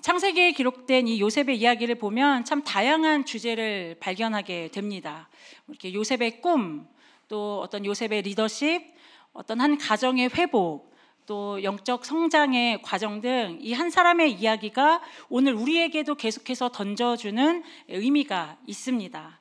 창세기에 기록된 이 요셉의 이야기를 보면 참 다양한 주제를 발견하게 됩니다. 이렇게 요셉의 꿈, 또 어떤 요셉의 리더십, 어떤 한 가정의 회복, 또 영적 성장의 과정 등 이 한 사람의 이야기가 오늘 우리에게도 계속해서 던져주는 의미가 있습니다.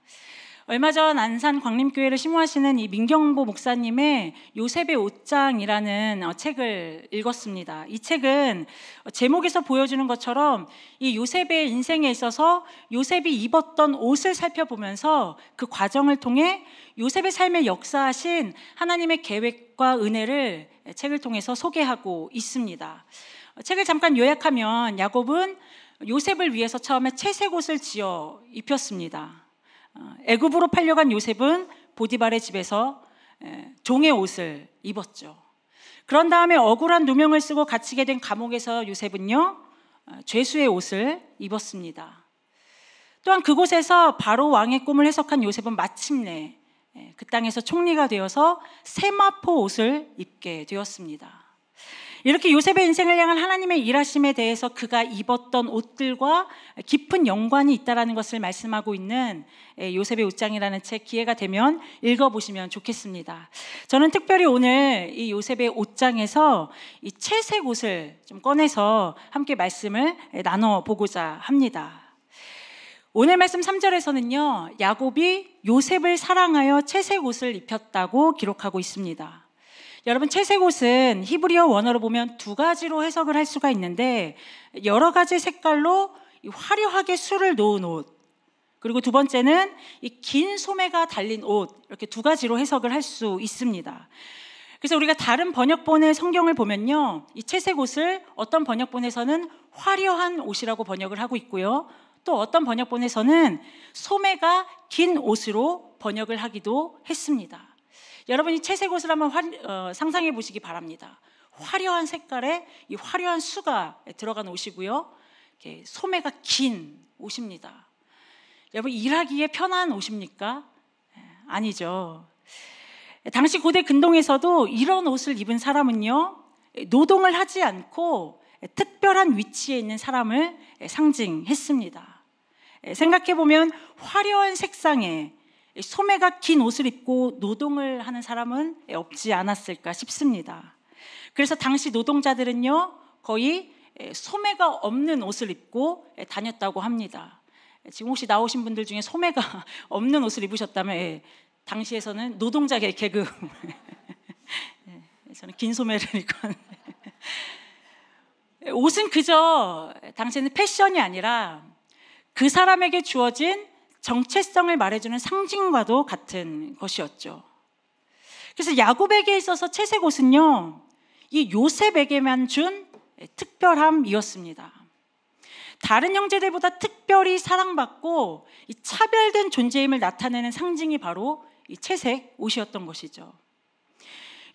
얼마 전 안산 광림교회를 심호하시는 이 민경보 목사님의 요셉의 옷장이라는 책을 읽었습니다. 이 책은 제목에서 보여주는 것처럼 이 요셉의 인생에 있어서 요셉이 입었던 옷을 살펴보면서 그 과정을 통해 요셉의 삶에 역사하신 하나님의 계획과 은혜를 책을 통해서 소개하고 있습니다. 책을 잠깐 요약하면 야곱은 요셉을 위해서 처음에 채색 옷을 지어 입혔습니다. 애굽으로 팔려간 요셉은 보디발의 집에서 종의 옷을 입었죠. 그런 다음에 억울한 누명을 쓰고 갇히게 된 감옥에서 요셉은요, 죄수의 옷을 입었습니다. 또한 그곳에서 바로 왕의 꿈을 해석한 요셉은 마침내 그 땅에서 총리가 되어서 세마포 옷을 입게 되었습니다. 이렇게 요셉의 인생을 향한 하나님의 일하심에 대해서 그가 입었던 옷들과 깊은 연관이 있다는 것을 말씀하고 있는 요셉의 옷장이라는 책, 기회가 되면 읽어보시면 좋겠습니다. 저는 특별히 오늘 이 요셉의 옷장에서 이 채색 옷을 좀 꺼내서 함께 말씀을 나눠보고자 합니다. 오늘 말씀 3절에서는요, 야곱이 요셉을 사랑하여 채색 옷을 입혔다고 기록하고 있습니다. 여러분, 채색 옷은 히브리어 원어로 보면 두 가지로 해석을 할 수가 있는데, 여러 가지 색깔로 화려하게 술을 놓은 옷, 그리고 두 번째는 이 긴 소매가 달린 옷, 이렇게 두 가지로 해석을 할 수 있습니다. 그래서 우리가 다른 번역본의 성경을 보면요, 이 채색 옷을 어떤 번역본에서는 화려한 옷이라고 번역을 하고 있고요, 또 어떤 번역본에서는 소매가 긴 옷으로 번역을 하기도 했습니다. 여러분이 채색 옷을 한번 상상해 보시기 바랍니다. 화려한 색깔에 이 화려한 수가 들어간 옷이고요, 이렇게 소매가 긴 옷입니다. 여러분, 일하기에 편한 옷입니까? 아니죠. 당시 고대 근동에서도 이런 옷을 입은 사람은요, 노동을 하지 않고 특별한 위치에 있는 사람을 상징했습니다. 생각해 보면 화려한 색상에 소매가 긴 옷을 입고 노동을 하는 사람은 없지 않았을까 싶습니다. 그래서 당시 노동자들은요, 거의 소매가 없는 옷을 입고 다녔다고 합니다. 지금 혹시 나오신 분들 중에 소매가 없는 옷을 입으셨다면 당시에서는 노동자의 계급 저는 긴 소매를 입고 옷은 그저 당시에는 패션이 아니라 그 사람에게 주어진 정체성을 말해주는 상징과도 같은 것이었죠. 그래서 야곱에게 있어서 채색 옷은요, 이 요셉에게만 준 특별함이었습니다. 다른 형제들보다 특별히 사랑받고 이 차별된 존재임을 나타내는 상징이 바로 이 채색 옷이었던 것이죠.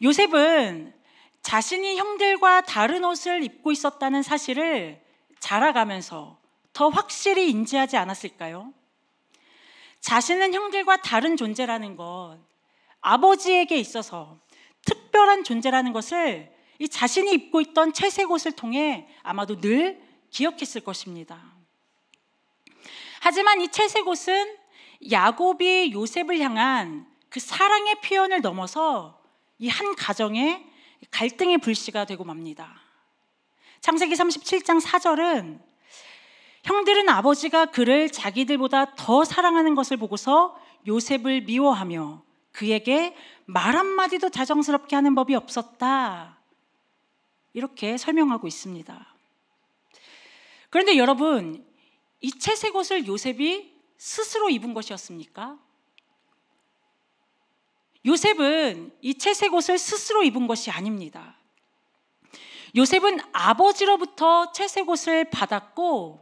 요셉은 자신이 형들과 다른 옷을 입고 있었다는 사실을 자라가면서 더 확실히 인지하지 않았을까요? 자신은 형들과 다른 존재라는 것, 아버지에게 있어서 특별한 존재라는 것을 이 자신이 입고 있던 채색 옷을 통해 아마도 늘 기억했을 것입니다. 하지만 이 채색 옷은 야곱이 요셉을 향한 그 사랑의 표현을 넘어서 이 한 가정의 갈등의 불씨가 되고 맙니다. 창세기 37장 4절은 형들은 아버지가 그를 자기들보다 더 사랑하는 것을 보고서 요셉을 미워하며 그에게 말 한마디도 자정스럽게 하는 법이 없었다, 이렇게 설명하고 있습니다. 그런데 여러분, 이 채색 옷을 요셉이 스스로 입은 것이었습니까? 요셉은 이 채색 옷을 스스로 입은 것이 아닙니다. 요셉은 아버지로부터 채색 옷을 받았고,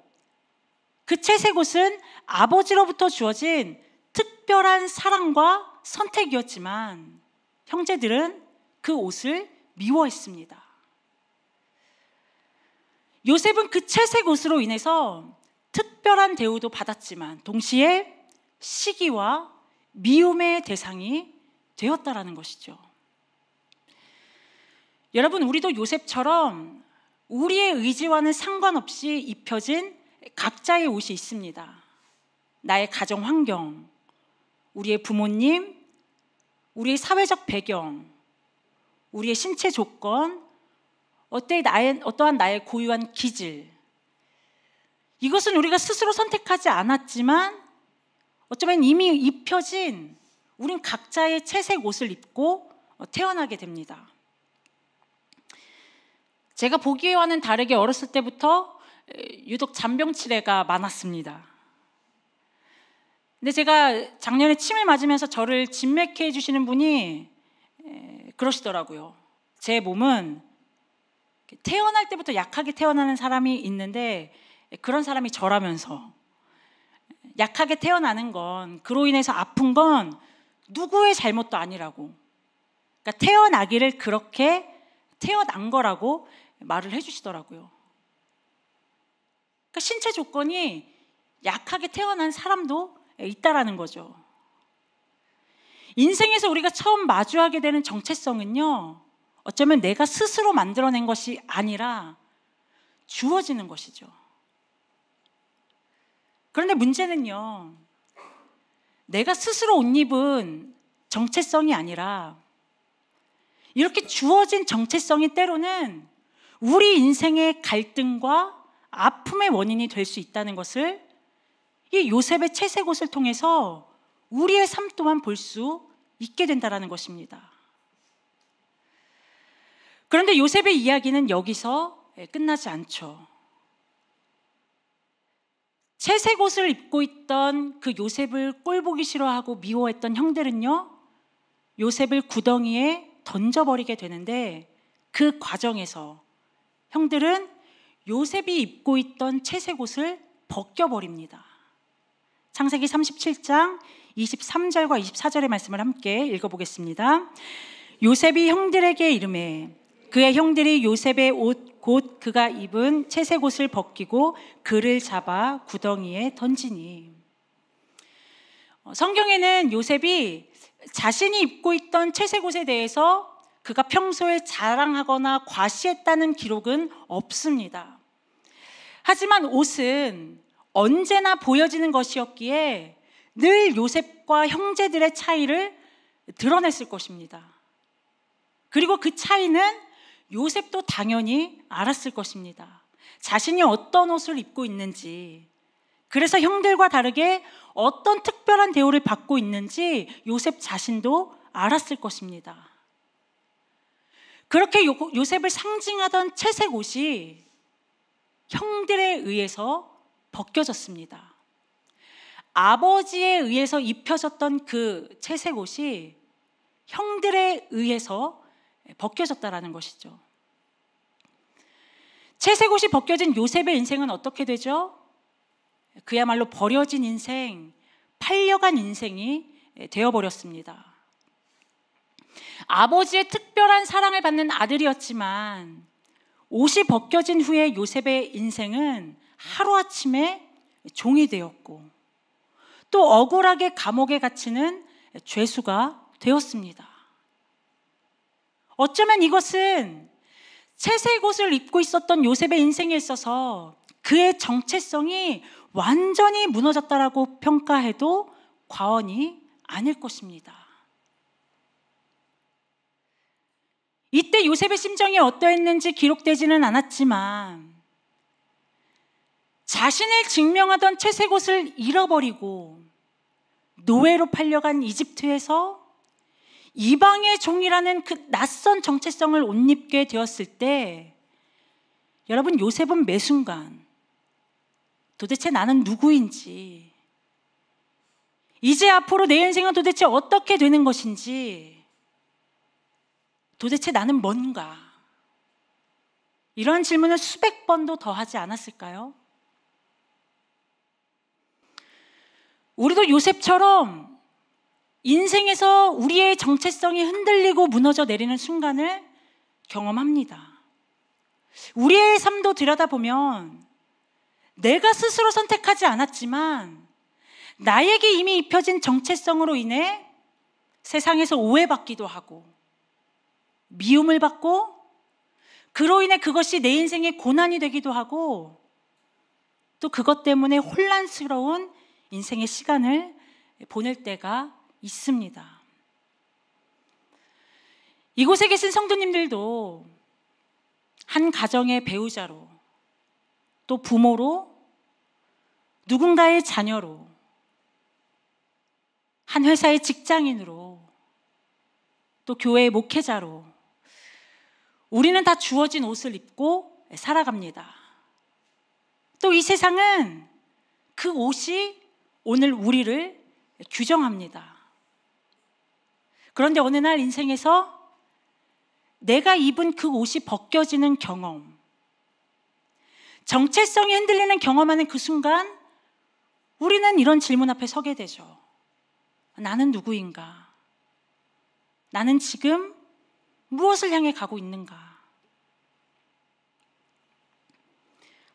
그 채색 옷은 아버지로부터 주어진 특별한 사랑과 선택이었지만 형제들은 그 옷을 미워했습니다. 요셉은 그 채색 옷으로 인해서 특별한 대우도 받았지만 동시에 시기와 미움의 대상이 되었다라는 것이죠. 여러분, 우리도 요셉처럼 우리의 의지와는 상관없이 입혀진 각자의 옷이 있습니다. 나의 가정 환경, 우리의 부모님, 우리의 사회적 배경, 우리의 신체 조건, 어떠한 나의 고유한 기질, 이것은 우리가 스스로 선택하지 않았지만 어쩌면 이미 입혀진 우린 각자의 채색 옷을 입고 태어나게 됩니다. 제가 보기와는 다르게 어렸을 때부터 유독 잔병치레가 많았습니다. 근데 제가 작년에 침을 맞으면서 저를 진맥해 해주시는 분이 그러시더라고요. 제 몸은 태어날 때부터 약하게 태어나는 사람이 있는데 그런 사람이 저라면서, 약하게 태어나는 건, 그로 인해서 아픈 건 누구의 잘못도 아니라고, 그러니까 태어나기를 그렇게 태어난 거라고 말을 해주시더라고요. 그러니까 신체 조건이 약하게 태어난 사람도 있다라는 거죠. 인생에서 우리가 처음 마주하게 되는 정체성은요, 어쩌면 내가 스스로 만들어낸 것이 아니라 주어지는 것이죠. 그런데 문제는요, 내가 스스로 옷 입은 정체성이 아니라 이렇게 주어진 정체성이 때로는 우리 인생의 갈등과 아픔의 원인이 될 수 있다는 것을 이 요셉의 채색 옷을 통해서 우리의 삶 또한 볼 수 있게 된다는 것입니다. 그런데 요셉의 이야기는 여기서 끝나지 않죠. 채색 옷을 입고 있던 그 요셉을 꼴보기 싫어하고 미워했던 형들은요, 요셉을 구덩이에 던져버리게 되는데, 그 과정에서 형들은 요셉이 입고 있던 채색 옷을 벗겨버립니다. 창세기 37장 23절과 24절의 말씀을 함께 읽어보겠습니다. 요셉이 형들에게 이르매 그의 형들이 요셉의 옷 곧 그가 입은 채색 옷을 벗기고 그를 잡아 구덩이에 던지니. 성경에는 요셉이 자신이 입고 있던 채색 옷에 대해서 그가 평소에 자랑하거나 과시했다는 기록은 없습니다. 하지만 옷은 언제나 보여지는 것이었기에 늘 요셉과 형제들의 차이를 드러냈을 것입니다. 그리고 그 차이는 요셉도 당연히 알았을 것입니다. 자신이 어떤 옷을 입고 있는지, 그래서 형들과 다르게 어떤 특별한 대우를 받고 있는지 요셉 자신도 알았을 것입니다. 그렇게 요셉을 상징하던 채색 옷이 형들에 의해서 벗겨졌습니다. 아버지에 의해서 입혀졌던 그 채색 옷이 형들에 의해서 벗겨졌다라는 것이죠. 채색 옷이 벗겨진 요셉의 인생은 어떻게 되죠? 그야말로 버려진 인생, 팔려간 인생이 되어버렸습니다. 아버지의 특별한 사랑을 받는 아들이었지만 옷이 벗겨진 후에 요셉의 인생은 하루아침에 종이 되었고 또 억울하게 감옥에 갇히는 죄수가 되었습니다. 어쩌면 이것은 채색 옷을 입고 있었던 요셉의 인생에 있어서 그의 정체성이 완전히 무너졌다라고 평가해도 과언이 아닐 것입니다. 이때 요셉의 심정이 어떠했는지 기록되지는 않았지만 자신을 증명하던 채색 옷을 잃어버리고 노예로 팔려간 이집트에서 이방의 종이라는 그 낯선 정체성을 옷 입게 되었을 때 여러분, 요셉은 매 순간 도대체 나는 누구인지, 이제 앞으로 내 인생은 도대체 어떻게 되는 것인지, 도대체 나는 뭔가, 이런 질문을 수백 번도 더 하지 않았을까요? 우리도 요셉처럼 인생에서 우리의 정체성이 흔들리고 무너져 내리는 순간을 경험합니다. 우리의 삶도 들여다보면 내가 스스로 선택하지 않았지만 나에게 이미 입혀진 정체성으로 인해 세상에서 오해받기도 하고 미움을 받고 그로 인해 그것이 내 인생의 고난이 되기도 하고 또 그것 때문에 혼란스러운 인생의 시간을 보낼 때가 있습니다. 이곳에 계신 성도님들도 한 가정의 배우자로 또 부모로 누군가의 자녀로 한 회사의 직장인으로 또 교회의 목회자로 우리는 다 주어진 옷을 입고 살아갑니다. 또 이 세상은 그 옷이 오늘 우리를 규정합니다. 그런데 어느 날 인생에서 내가 입은 그 옷이 벗겨지는 경험, 정체성이 흔들리는 경험하는 그 순간 우리는 이런 질문 앞에 서게 되죠. 나는 누구인가? 나는 지금 무엇을 향해 가고 있는가?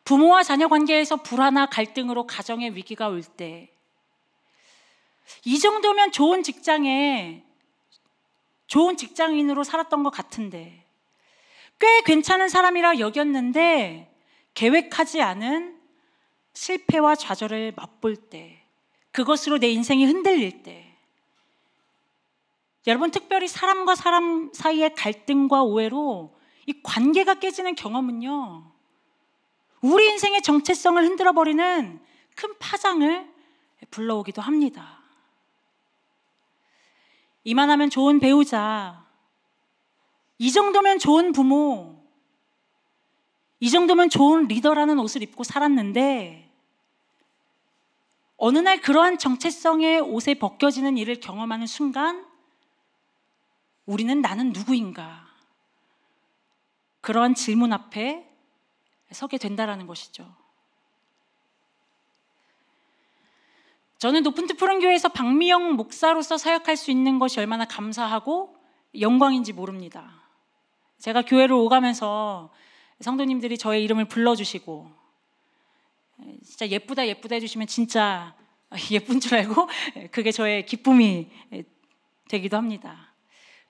부모와 자녀 관계에서 불화나 갈등으로 가정의 위기가 올 때, 이 정도면 좋은 직장인으로 살았던 것 같은데, 꽤 괜찮은 사람이라 여겼는데 계획하지 않은 실패와 좌절을 맛볼 때, 그것으로 내 인생이 흔들릴 때, 여러분 특별히 사람과 사람 사이의 갈등과 오해로 이 관계가 깨지는 경험은요, 우리 인생의 정체성을 흔들어버리는 큰 파장을 불러오기도 합니다. 이만하면 좋은 배우자, 이 정도면 좋은 부모, 이 정도면 좋은 리더라는 옷을 입고 살았는데 어느 날 그러한 정체성의 옷에 벗겨지는 일을 경험하는 순간 우리는 나는 누구인가? 그러한 질문 앞에 서게 된다라는 것이죠. 저는 높은 뜻 푸른 교회에서 박미영 목사로서 사역할 수 있는 것이 얼마나 감사하고 영광인지 모릅니다. 제가 교회를 오가면서 성도님들이 저의 이름을 불러주시고 진짜 예쁘다 해주시면 진짜 예쁜 줄 알고 그게 저의 기쁨이 되기도 합니다.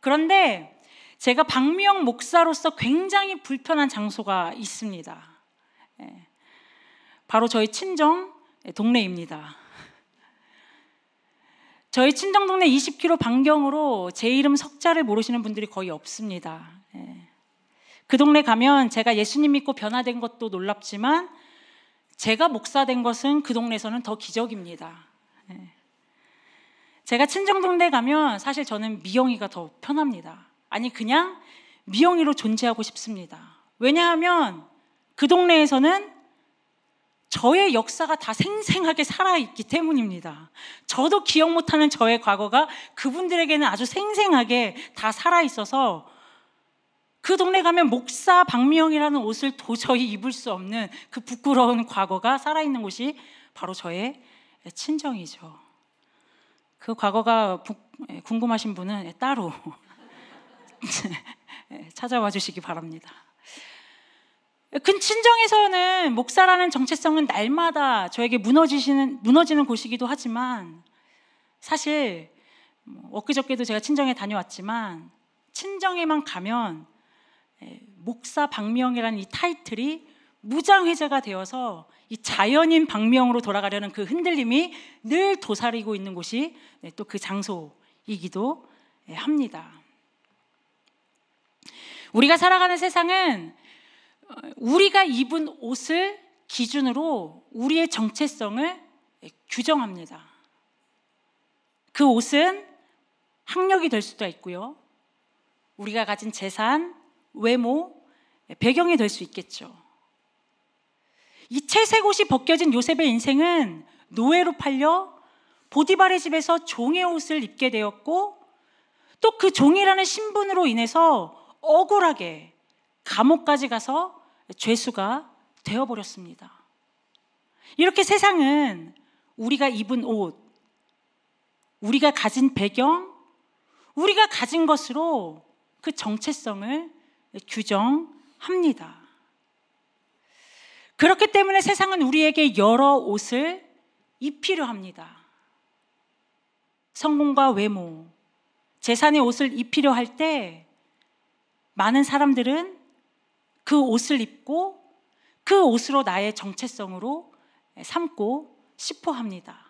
그런데 제가 박미영 목사로서 굉장히 불편한 장소가 있습니다. 바로 저희 친정 동네입니다. 저희 친정 동네 20km 반경으로 제 이름 석자를 모르시는 분들이 거의 없습니다. 그 동네 가면 제가 예수님 믿고 변화된 것도 놀랍지만 제가 목사된 것은 그 동네에서는 더 기적입니다. 제가 친정 동네 가면 사실 저는 미영이가 더 편합니다. 아니 그냥 미영이로 존재하고 싶습니다. 왜냐하면 그 동네에서는 저의 역사가 다 생생하게 살아있기 때문입니다. 저도 기억 못하는 저의 과거가 그분들에게는 아주 생생하게 다 살아있어서 그 동네 가면 목사 박미영이라는 옷을 도저히 입을 수 없는 그 부끄러운 과거가 살아있는 곳이 바로 저의 친정이죠. 그 과거가 궁금하신 분은 따로 찾아와 주시기 바랍니다. 그 친정에서는 목사라는 정체성은 날마다 저에게 무너지는 곳이기도 하지만 사실 엊그저께도 제가 친정에 다녀왔지만 친정에만 가면 목사 박미영이라는 이 타이틀이 무장해제가 되어서 이 자연인 박미영으로 돌아가려는 그 흔들림이 늘 도사리고 있는 곳이 또 그 장소이기도 합니다. 우리가 살아가는 세상은 우리가 입은 옷을 기준으로 우리의 정체성을 규정합니다. 그 옷은 학력이 될 수도 있고요, 우리가 가진 재산, 외모, 배경이 될 수 있겠죠. 이 채색 옷이 벗겨진 요셉의 인생은 노예로 팔려 보디발의 집에서 종의 옷을 입게 되었고 또 그 종이라는 신분으로 인해서 억울하게 감옥까지 가서 죄수가 되어버렸습니다. 이렇게 세상은 우리가 입은 옷, 우리가 가진 배경, 우리가 가진 것으로 그 정체성을 규정합니다. 그렇기 때문에 세상은 우리에게 여러 옷을 입히려 합니다. 성공과 외모, 재산의 옷을 입히려 할 때 많은 사람들은 그 옷을 입고 그 옷으로 나의 정체성으로 삼고 싶어 합니다.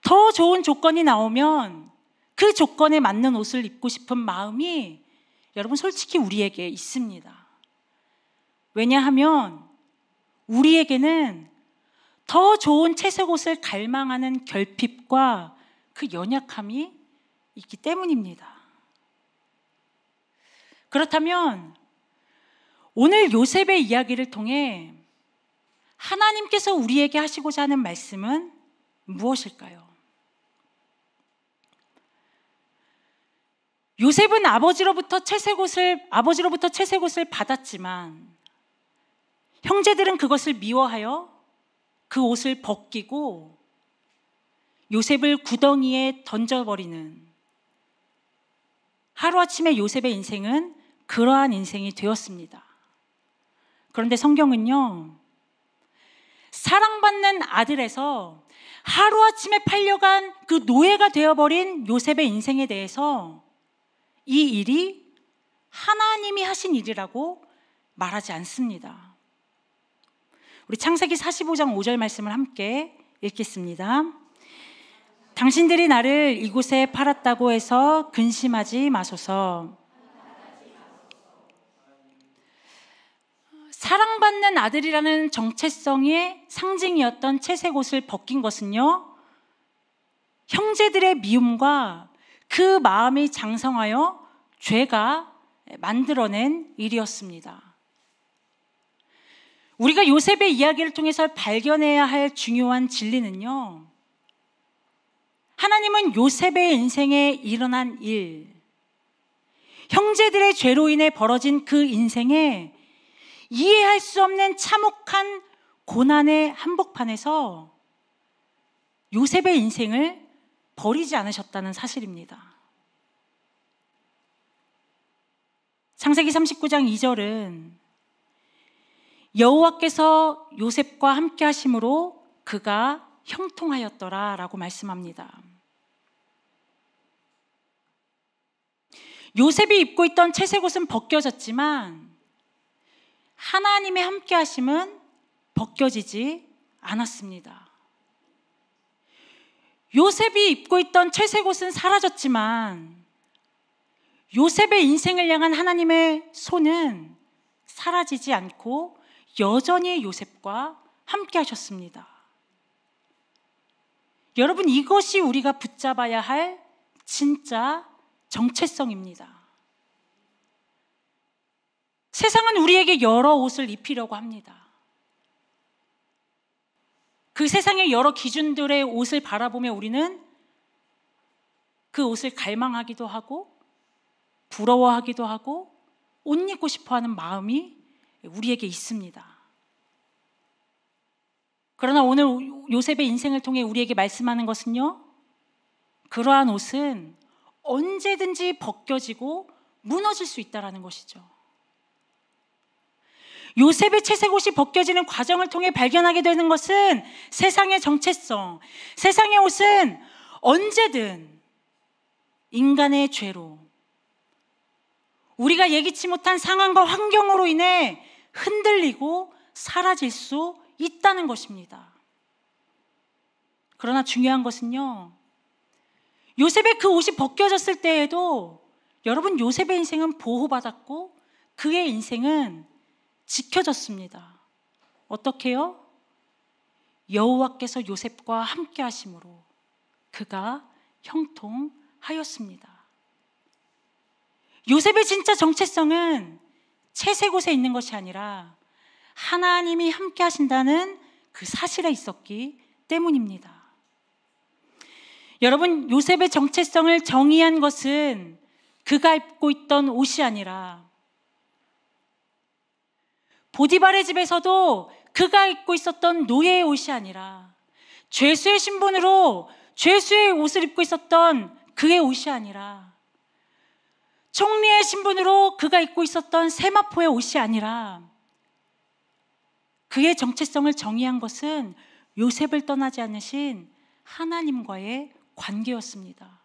더 좋은 조건이 나오면 그 조건에 맞는 옷을 입고 싶은 마음이 여러분 솔직히 우리에게 있습니다. 왜냐하면 우리에게는 더 좋은 채색 옷을 갈망하는 결핍과 그 연약함이 있기 때문입니다. 그렇다면 오늘 요셉의 이야기를 통해 하나님께서 우리에게 하시고자 하는 말씀은 무엇일까요? 요셉은 아버지로부터 채색 옷을 받았지만 형제들은 그것을 미워하여 그 옷을 벗기고 요셉을 구덩이에 던져버리는, 하루아침에 요셉의 인생은 그러한 인생이 되었습니다. 그런데 성경은요, 사랑받는 아들에서 하루아침에 팔려간 그 노예가 되어버린 요셉의 인생에 대해서 이 일이 하나님이 하신 일이라고 말하지 않습니다. 우리 창세기 45장 5절 말씀을 함께 읽겠습니다. 당신들이 나를 이곳에 팔았다고 해서 근심하지 마소서. 사랑받는 아들이라는 정체성의 상징이었던 채색 옷을 벗긴 것은요, 형제들의 미움과 그 마음이 장성하여 죄가 만들어낸 일이었습니다. 우리가 요셉의 이야기를 통해서 발견해야 할 중요한 진리는요, 하나님은 요셉의 인생에 일어난 일, 형제들의 죄로 인해 벌어진 그 인생에 이해할 수 없는 참혹한 고난의 한복판에서 요셉의 인생을 버리지 않으셨다는 사실입니다. 창세기 39장 2절은 여호와께서 요셉과 함께 하심으로 그가 형통하였더라 라고 말씀합니다. 요셉이 입고 있던 채색 옷은 벗겨졌지만 하나님의 함께 하심은 벗겨지지 않았습니다. 요셉이 입고 있던 채색 옷은 사라졌지만 요셉의 인생을 향한 하나님의 손은 사라지지 않고 여전히 요셉과 함께 하셨습니다. 여러분, 이것이 우리가 붙잡아야 할 진짜 정체성입니다. 세상은 우리에게 여러 옷을 입히려고 합니다. 그 세상의 여러 기준들의 옷을 바라보며 우리는 그 옷을 갈망하기도 하고 부러워하기도 하고 옷 입고 싶어하는 마음이 우리에게 있습니다. 그러나 오늘 요셉의 인생을 통해 우리에게 말씀하는 것은요, 그러한 옷은 언제든지 벗겨지고 무너질 수 있다는 것이죠. 요셉의 채색 옷이 벗겨지는 과정을 통해 발견하게 되는 것은 세상의 정체성, 세상의 옷은 언제든 인간의 죄로, 우리가 예기치 못한 상황과 환경으로 인해 흔들리고 사라질 수 있다는 것입니다. 그러나 중요한 것은요, 요셉의 그 옷이 벗겨졌을 때에도 여러분, 요셉의 인생은 보호받았고 그의 인생은 지켜졌습니다. 어떻게요? 여호와께서 요셉과 함께 하심으로 그가 형통하였습니다. 요셉의 진짜 정체성은 채색 옷에 있는 것이 아니라 하나님이 함께 하신다는 그 사실에 있었기 때문입니다. 여러분, 요셉의 정체성을 정의한 것은 그가 입고 있던 옷이 아니라, 보디발의 집에서도 그가 입고 있었던 노예의 옷이 아니라, 죄수의 신분으로 죄수의 옷을 입고 있었던 그의 옷이 아니라, 총리의 신분으로 그가 입고 있었던 세마포의 옷이 아니라, 그의 정체성을 정의한 것은 요셉을 떠나지 않으신 하나님과의 관계였습니다.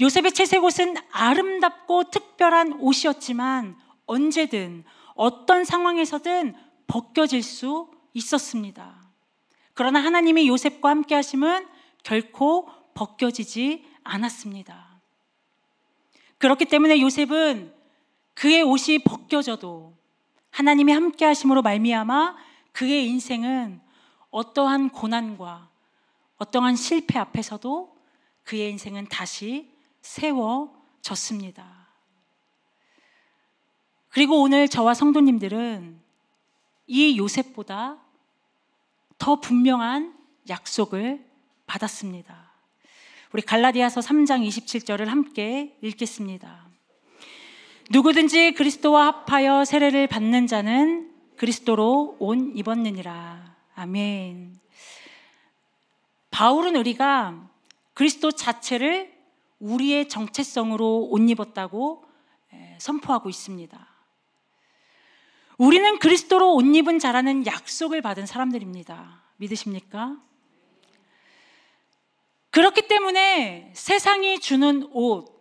요셉의 채색 옷은 아름답고 특별한 옷이었지만 언제든 어떤 상황에서든 벗겨질 수 있었습니다. 그러나 하나님이 요셉과 함께 하심은 결코 벗겨지지 않았습니다. 그렇기 때문에 요셉은 그의 옷이 벗겨져도 하나님이 함께 하심으로 말미암아 그의 인생은 어떠한 고난과 어떠한 실패 앞에서도 그의 인생은 다시 세워졌습니다. 그리고 오늘 저와 성도님들은 이 요셉보다 더 분명한 약속을 받았습니다. 우리 갈라디아서 3장 27절을 함께 읽겠습니다. 누구든지 그리스도와 합하여 세례를 받는 자는 그리스도로 옷 입었느니라. 아멘. 바울은 우리가 그리스도 자체를 우리의 정체성으로 옷 입었다고 선포하고 있습니다. 우리는 그리스도로 옷 입은 자라는 약속을 받은 사람들입니다. 믿으십니까? 그렇기 때문에 세상이 주는 옷,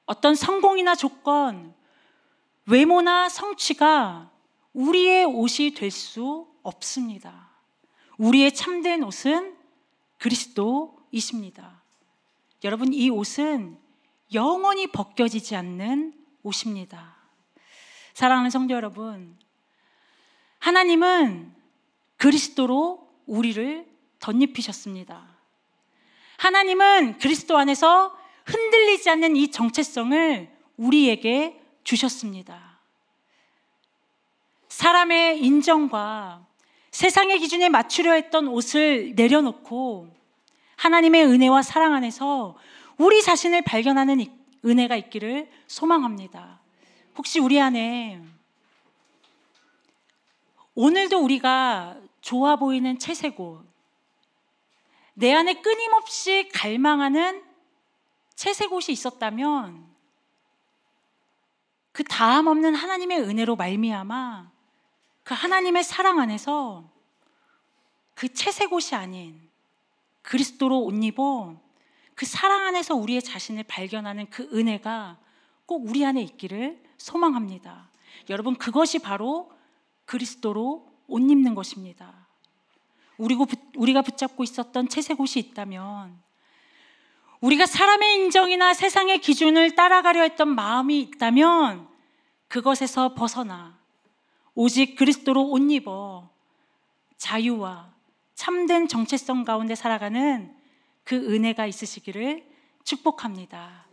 어떤 성공이나 조건, 외모나 성취가 우리의 옷이 될 수 없습니다. 우리의 참된 옷은 그리스도이십니다. 여러분, 이 옷은 영원히 벗겨지지 않는 옷입니다. 사랑하는 성도 여러분, 하나님은 그리스도로 우리를 덧입히셨습니다. 하나님은 그리스도 안에서 흔들리지 않는 이 정체성을 우리에게 주셨습니다. 사람의 인정과 세상의 기준에 맞추려 했던 옷을 내려놓고 하나님의 은혜와 사랑 안에서 우리 자신을 발견하는 은혜가 있기를 소망합니다. 혹시 우리 안에 오늘도 우리가 좋아 보이는 채색 옷, 내 안에 끊임없이 갈망하는 채색 옷이 있었다면 그 다음 없는 하나님의 은혜로 말미암아 그 하나님의 사랑 안에서 그 채색 옷이 아닌 그리스도로 옷 입어 그 사랑 안에서 우리의 자신을 발견하는 그 은혜가 꼭 우리 안에 있기를 소망합니다. 여러분, 그것이 바로 그리스도로 옷 입는 것입니다. 우리가 붙잡고 있었던 채색 옷이 있다면, 우리가 사람의 인정이나 세상의 기준을 따라가려 했던 마음이 있다면 그것에서 벗어나 오직 그리스도로 옷 입어 자유와 참된 정체성 가운데 살아가는 그 은혜가 있으시기를 축복합니다.